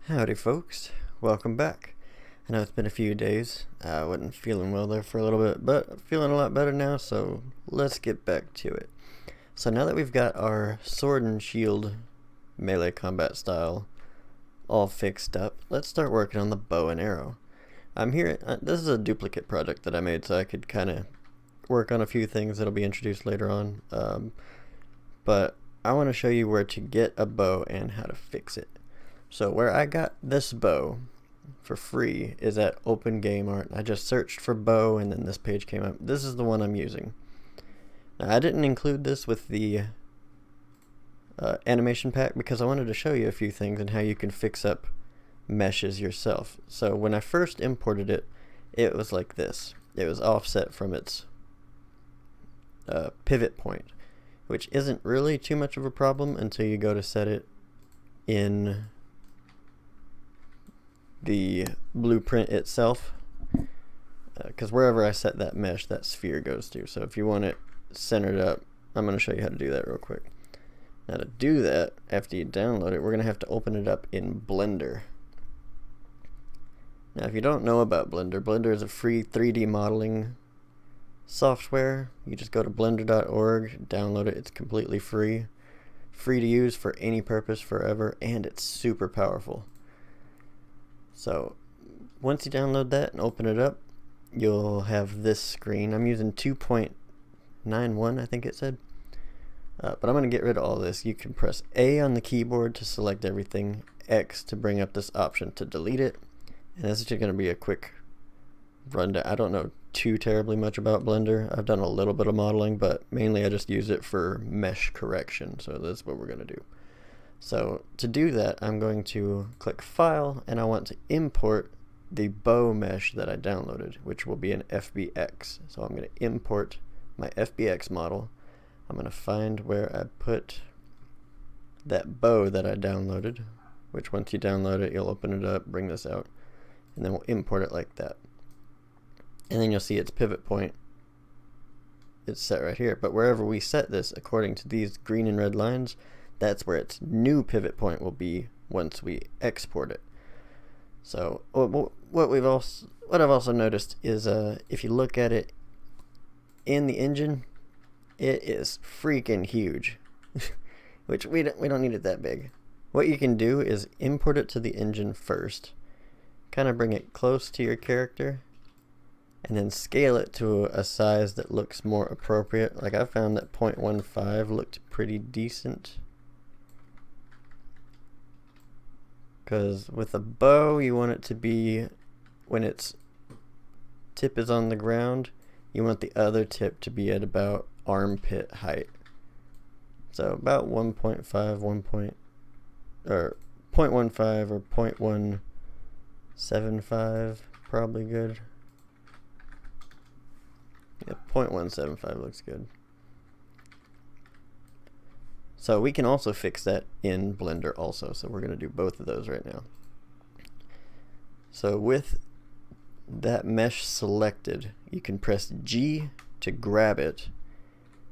Howdy folks, welcome back. I know it's been a few days. I wasn't feeling well there for a little bit, but I'm feeling a lot better now, so let's get back to it. So now that we've got our sword and shield melee combat style all fixed up, let's start working on the bow and arrow. I'm here, this is a duplicate project that I made so I could kind of work on a few things that'll be introduced later on, but I want to show you where to get a bow and how to fix it. So where I got this bow for free is at Open Game Art. I just searched for bow and then this page came up. This is the one I'm using. Now I didn't include this with the animation pack because I wanted to show you a few things and how you can fix up meshes yourself. So when I first imported it, it was like this. It was offset from its pivot point, which isn't really too much of a problem until you go to set it in the blueprint itself, because wherever I set that mesh, that sphere goes to. So if you want it centered up, I'm going to show you how to do that real quick. Now to do that, after you download it, we're going to have to open it up in Blender. Now if you don't know about Blender, Blender is a free 3D modeling software. You just go to blender.org, download it, it's completely free to use for any purpose forever, and it's super powerful. So once you download that and open it up, you'll have this screen. I'm using 2.91, I think it said, but I'm going to get rid of all this. You can press A on the keyboard to select everything, X to bring up this option to delete it, and this is just going to be a quick rundown. I don't know too terribly much about Blender. I've done a little bit of modeling, but mainly I just use it for mesh correction, so that's what we're going to do. So to do that, I'm going to click File, and I want to import the bow mesh that I downloaded, which will be an FBX. So I'm going to import my FBX model. I'm going to find where I put that bow that I downloaded, which once you download it, you'll open it up, bring this out, and then we'll import it like that. And then you'll see its pivot point. It's set right here, but wherever we set this according to these green and red lines, that's where its new pivot point will be once we export it. So what I've also noticed is if you look at it in the engine, it is freaking huge, which we don't need it that big. What you can do is import it to the engine first, kind of bring it close to your character, and then scale it to a size that looks more appropriate. Like I found that 0.15 looked pretty decent. Because with a bow, you want it to be, when its tip is on the ground, you want the other tip to be at about armpit height. So about 1.5, 0.15 or 0.175, probably good. Yeah, 0.175 looks good. So we can also fix that in Blender also, so we're going to do both of those right now. So with that mesh selected, you can press G to grab it,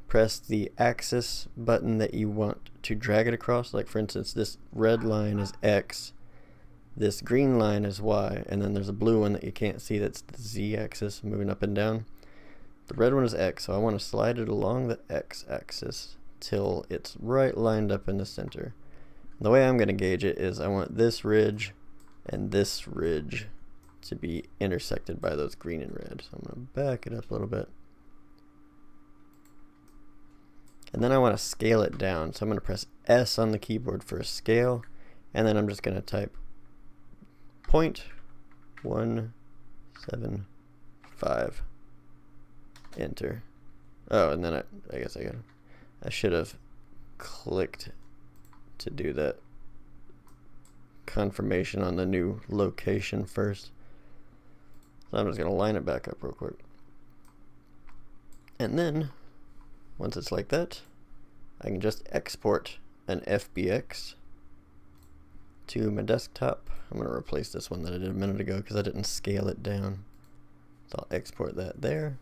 press the axis button that you want to drag it across, like for instance this red line is X, this green line is Y, and then there's a blue one that you can't see that's the Z axis moving up and down. The red one is X, so I want to slide it along the X axis till it's right lined up in the center. The way I'm going to gauge it is I want this ridge and this ridge to be intersected by those green and red. So I'm going to back it up a little bit. And then I want to scale it down. So I'm going to press S on the keyboard for a scale, and then I'm just going to type 0.175. Enter. Oh, and then I guess I should have clicked to do that confirmation on the new location first. So I'm just going to line it back up real quick. And then, once it's like that, I can just export an FBX to my desktop. I'm going to replace this one that I did a minute ago because I didn't scale it down. So I'll export that there.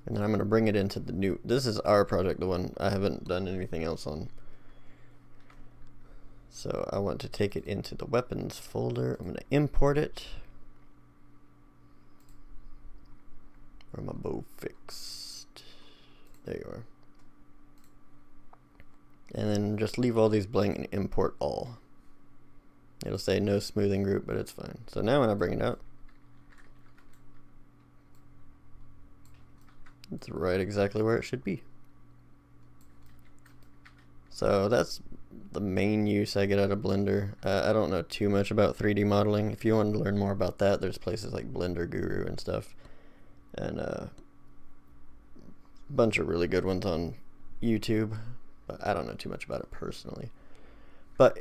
And then I'm going to bring it into the new, this is our project, the one I haven't done anything else on. So I want to take it into the weapons folder. I'm going to import it. Where my bow fixed? There you are. And then just leave all these blank and import all. It'll say no smoothing group, but it's fine. So now when I bring it out, it's right exactly where it should be. So that's the main use I get out of Blender. I don't know too much about 3D modeling. If you want to learn more about that, there's places like Blender Guru and stuff. And a bunch of really good ones on YouTube. But I don't know too much about it personally. But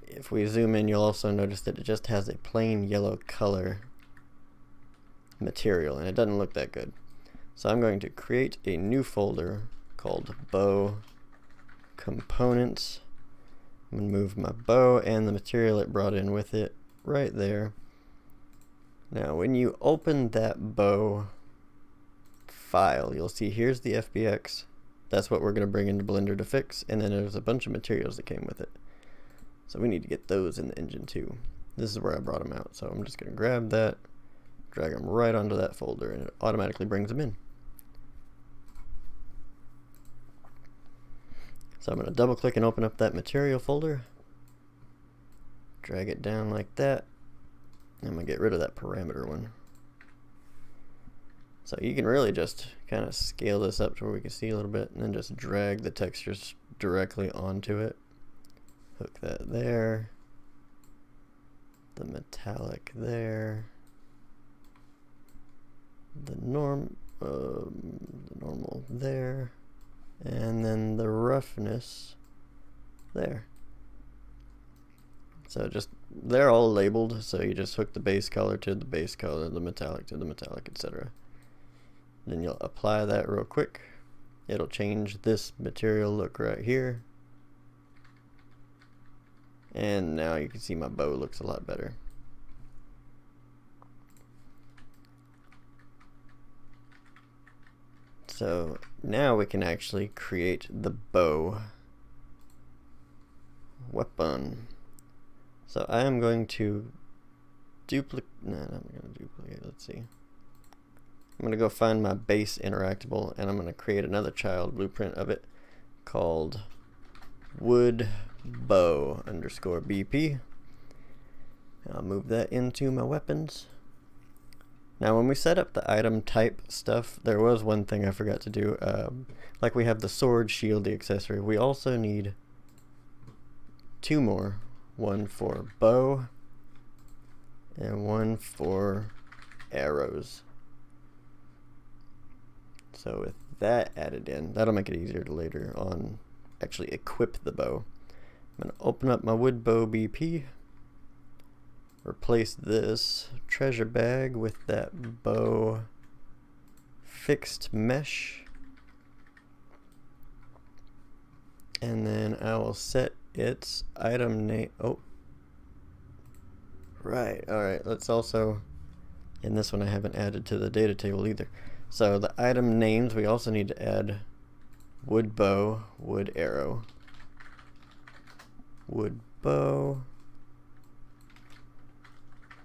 if we zoom in, you'll also notice that it just has a plain yellow color material, and it doesn't look that good. So I'm going to create a new folder called bow components. I'm going to move my bow and the material it brought in with it right there. Now when you open that bow file, you'll see here's the FBX. That's what we're going to bring into Blender to fix, and then there's a bunch of materials that came with it. So we need to get those in the engine too. This is where I brought them out. So I'm just going to grab that, drag them right onto that folder, and it automatically brings them in. So I'm going to double click and open up that material folder, drag it down like that. I'm going to get rid of that parameter one. So you can really just kind of scale this up to where we can see a little bit, and then just drag the textures directly onto it. Hook that there, the metallic there, the normal there, and then the roughness there. So just, they're all labeled, so you just hook the base color to the base color, the metallic to the metallic, etc. Then you'll apply that real quick. It'll change this material look right here. And now you can see my bow looks a lot better. So now we can actually create the bow weapon. So I am going to duplicate, no, I'm not going to duplicate, let's see. I'm going to go find my base interactable, and I'm going to create another child blueprint of it called wood bow underscore BP. I'll move that into my weapons. Now when we set up the item type stuff, there was one thing I forgot to do. Like we have the sword, shield, the accessory. We also need two more. One for bow and one for arrows. So with that added in, that'll make it easier to later on actually equip the bow. I'm going to open up my wood bow BP, replace this treasure bag with that bow fixed mesh, and then I will set its item name. Oh, right, alright, let's also, in this one I haven't added to the data table either. So the item names, we also need to add wood bow, wood arrow, wood bow,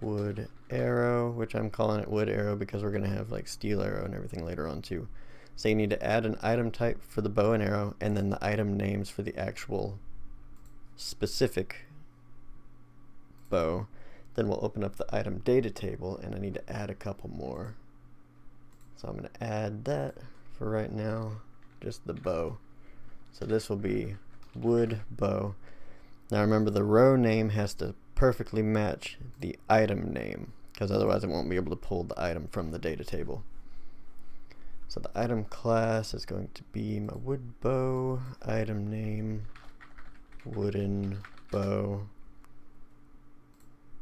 wood arrow, which I'm calling it wood arrow because we're going to have like steel arrow and everything later on too. So you need to add an item type for the bow and arrow, and then the item names for the actual specific bow. Then we'll open up the item data table, and I need to add a couple more. So I'm going to add that for right now, just the bow. So this will be wood bow. Now remember, the row name has to perfectly match the item name, because otherwise it won't be able to pull the item from the data table. So the item class is going to be my wood bow, item name, wooden bow.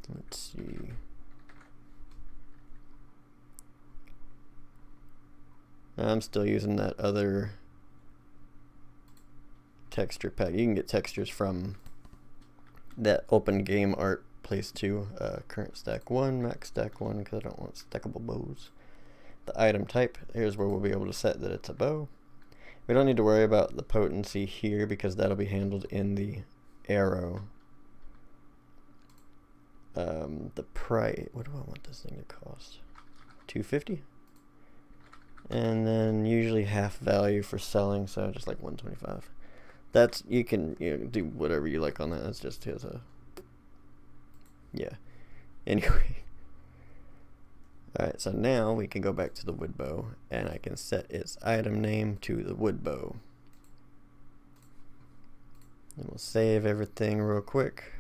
Let's see. I'm still using that other texture pack. You can get textures from that open game art place too. Current stack 1, max stack 1, because I don't want stackable bows. The item type, here's where we'll be able to set that it's a bow. We don't need to worry about the potency here because that'll be handled in the arrow the price. What do I want this thing to cost? $250. And then usually half value for selling, so just like $125. That's, you can do whatever you like on that. That's just his yeah. Anyway. Alright, so now we can go back to the wood bow, and I can set its item name to the wood bow. And we'll save everything real quick.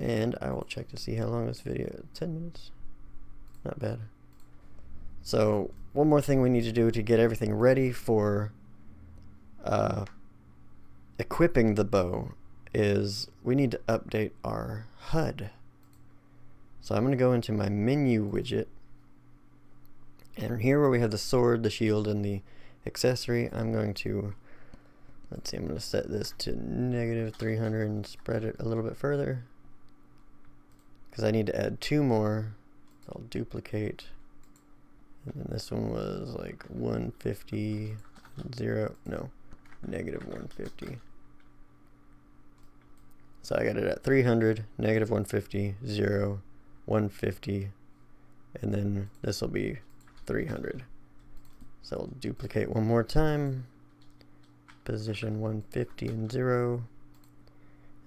And I will check to see how long this video is. 10 minutes. Not bad. So, one more thing we need to do to get everything ready for equipping the bow is we need to update our HUD. So I'm going to go into my menu widget, and here where we have the sword, the shield, and the accessory, I'm going to, let's see, I'm going to set this to -300 and spread it a little bit further, because I need to add 2 more. So I'll duplicate, and then this one was like 150, 0, no, -150. So I got it at 300, -150, 0, 150, and then this will be 300. So I'll duplicate one more time, position 150 and 0,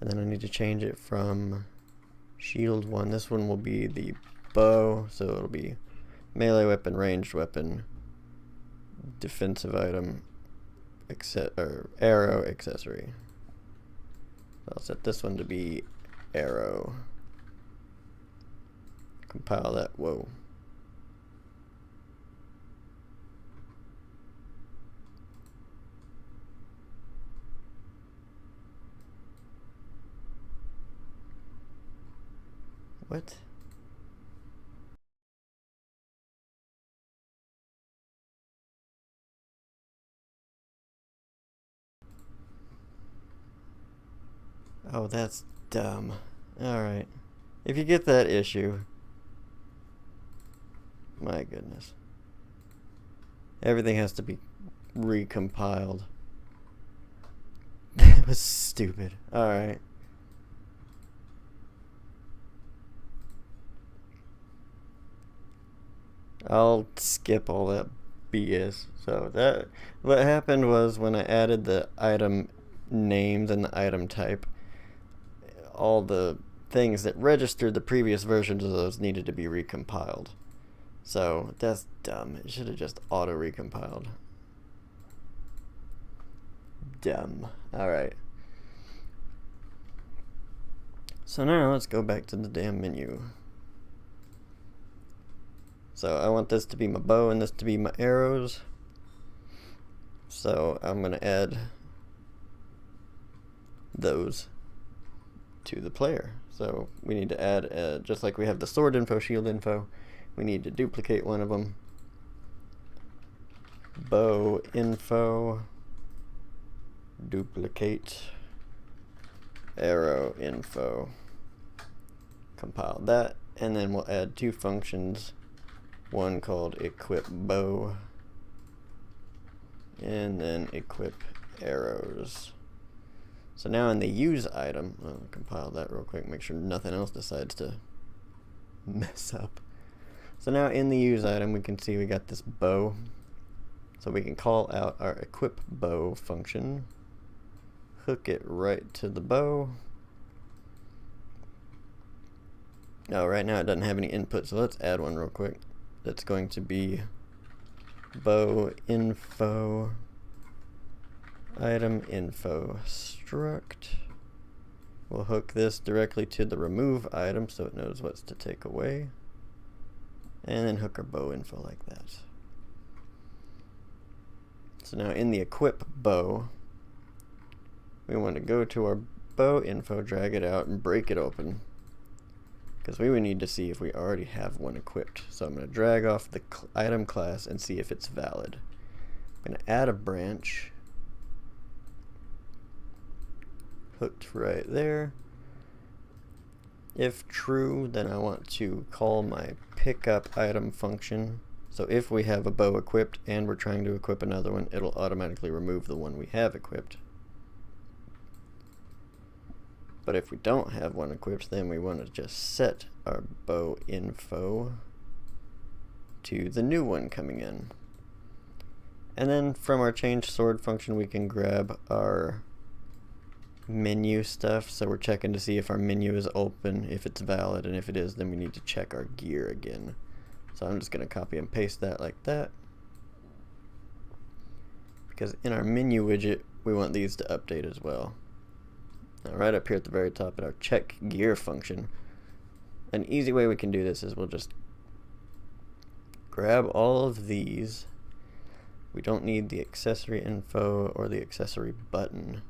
and then I need to change it from shield 1. This one will be the bow, so it'll be melee weapon, ranged weapon, defensive item, arrow, accessory. I'll set this one to be arrow. Compile that. Whoa. What? Oh, that's dumb. Alright. If you get that issue, my goodness. Everything has to be recompiled. That was stupid. Alright. I'll skip all that BS. So that, what happened was when I added the item names and the item type, all the things that registered the previous versions of those needed to be recompiled. So that's dumb. It should have just auto recompiled. Dumb. Alright. So now let's go back to the damn menu. So I want this to be my bow and this to be my arrows. So I'm going to add those to the player. So we need to add, just like we have the sword info, shield info, we need to duplicate one of them. Bow info, duplicate, arrow info. Compile that, and then we'll add 2 functions. One called equip bow, and then equip arrows. So now in the use item, I'll compile that real quick, make sure nothing else decides to mess up. So now in the use item, we can see we got this bow. So we can call out our equip bow function, hook it right to the bow. Oh, right now it doesn't have any input, so let's add one real quick. That's going to be bow info, item info struct. We'll hook this directly to the remove item so it knows what's to take away. And then hook our bow info like that. So now in the equip bow, we want to go to our bow info, drag it out, and break it open, because we would need to see if we already have one equipped. So I'm going to drag off the item class and see if it's valid. I'm going to add a branch, hooked right there. If true, then I want to call my pickup item function. So if we have a bow equipped and we're trying to equip another one, it'll automatically remove the one we have equipped. But if we don't have one equipped, then we want to just set our bow info to the new one coming in. And then from our change sword function, we can grab our menu stuff. So we're checking to see if our menu is open, if it's valid, and if it is, then we need to check our gear again. So I'm just going to copy and paste that like that, because in our menu widget, we want these to update as well. Now, right up here at the very top in our check gear function, an easy way we can do this is we'll just grab all of these. We don't need the accessory info or the accessory button.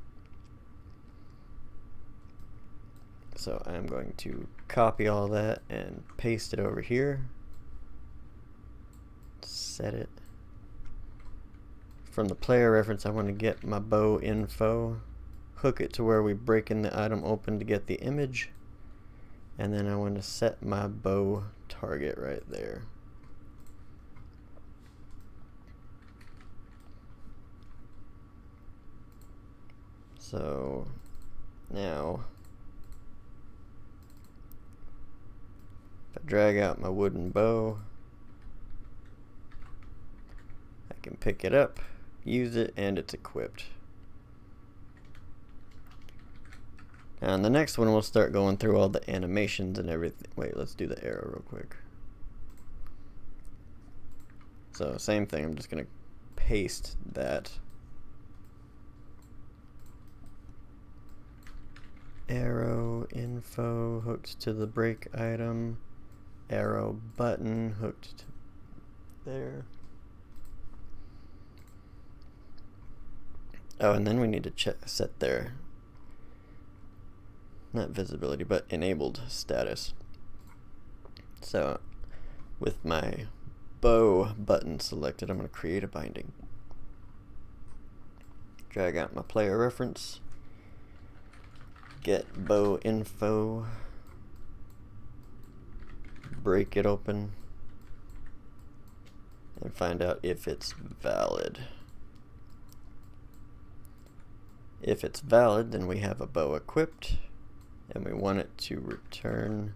So I'm going to copy all that and paste it over here. Set it. From the player reference, I want to get my bow info, hook it to where we break in the item open to get the image, and then I want to set my bow target right there. So now, if I drag out my wooden bow, I can pick it up, use it, and it's equipped. And the next one, we'll start going through all the animations and everything. Wait, let's do the arrow real quick. So same thing, I'm just going to paste that. Arrow info hooked to the break item. Arrow button hooked to there. Oh, and then we need to set their, not visibility, but enabled status. So with my bow button selected, I'm going to create a binding. Drag out my player reference. Get bow info, break it open, and find out if it's valid. If it's valid, then we have a bow equipped, and we want it to return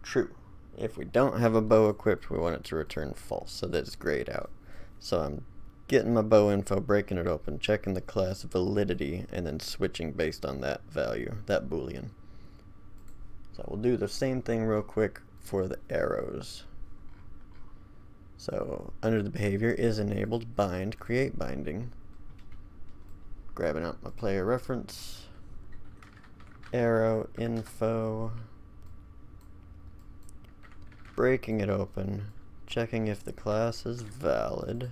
true. If we don't have a bow equipped, we want it to return false, so that it's grayed out. So I'm getting my bow info, breaking it open, checking the class validity, and then switching based on that value, that boolean. So we'll do the same thing real quick for the arrows. So under the behavior is enabled bind, create binding. Grabbing out my player reference, arrow info, breaking it open, checking if the class is valid.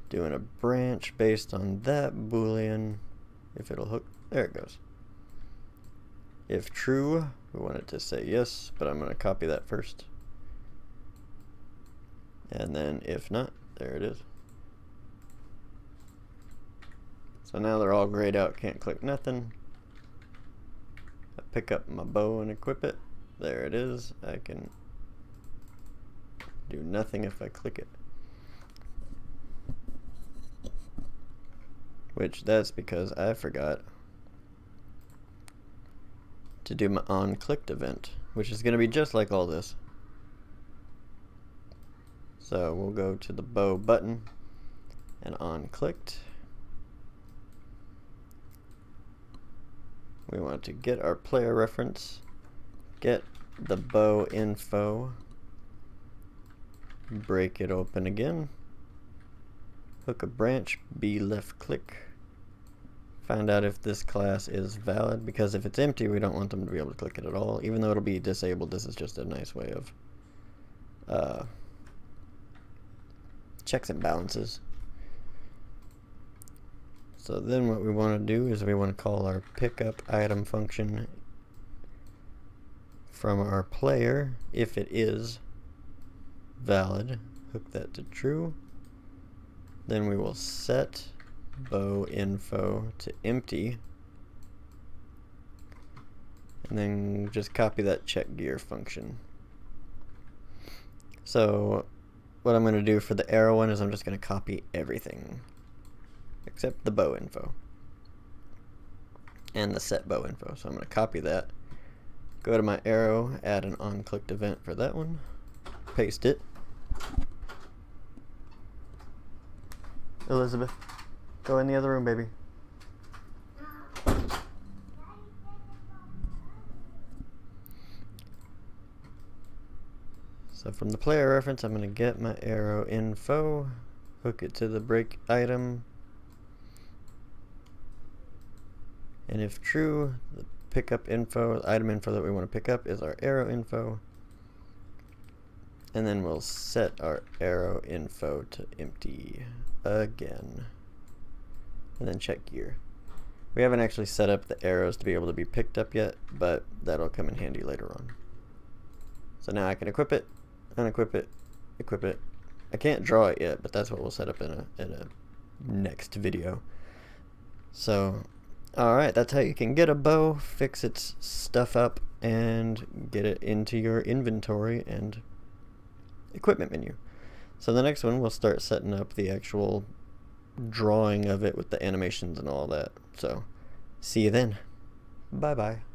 Doing a branch based on that boolean, if it'll hook, there it goes. If true, we want it to say yes, but I'm going to copy that first. And then if not, there it is. So now they're all grayed out, can't click nothing. I pick up my bow and equip it. There it is. I can do nothing if I click it. Which that's because I forgot to do my on-clicked event, which is going to be just like all this. So we'll go to the bow button and on-clicked. We want to get our player reference, get the bow info, break it open again, hook a branch, B left click, find out if this class is valid, because if it's empty, we don't want them to be able to click it at all. Even though it'll be disabled, this is just a nice way of checks and balances. So then what we want to do is we want to call our pickup item function from our player. If it is valid, hook that to true. Then we will set bow info to empty, and then just copy that check gear function. So what I'm going to do for the arrow one is I'm just going to copy everything except the bow info. and the set bow info. So I'm going to copy that, go to my arrow, add an on-clicked event for that one, paste it. Elizabeth, go in the other room, baby. So from the player reference, I'm going to get my arrow info, hook it to the break item, and if true, the pickup info, the item info that we want to pick up is our arrow info, and then we'll set our arrow info to empty again, and then check gear. We haven't actually set up the arrows to be able to be picked up yet, but that'll come in handy later on. So now I can equip it, unequip it, equip it. I can't draw it yet, but that's what we'll set up in a next video. So, alright, that's how you can get a bow, fix its stuff up, and get it into your inventory and equipment menu. So the next one, we'll start setting up the actual drawing of it with the animations and all that. So, see you then. Bye-bye.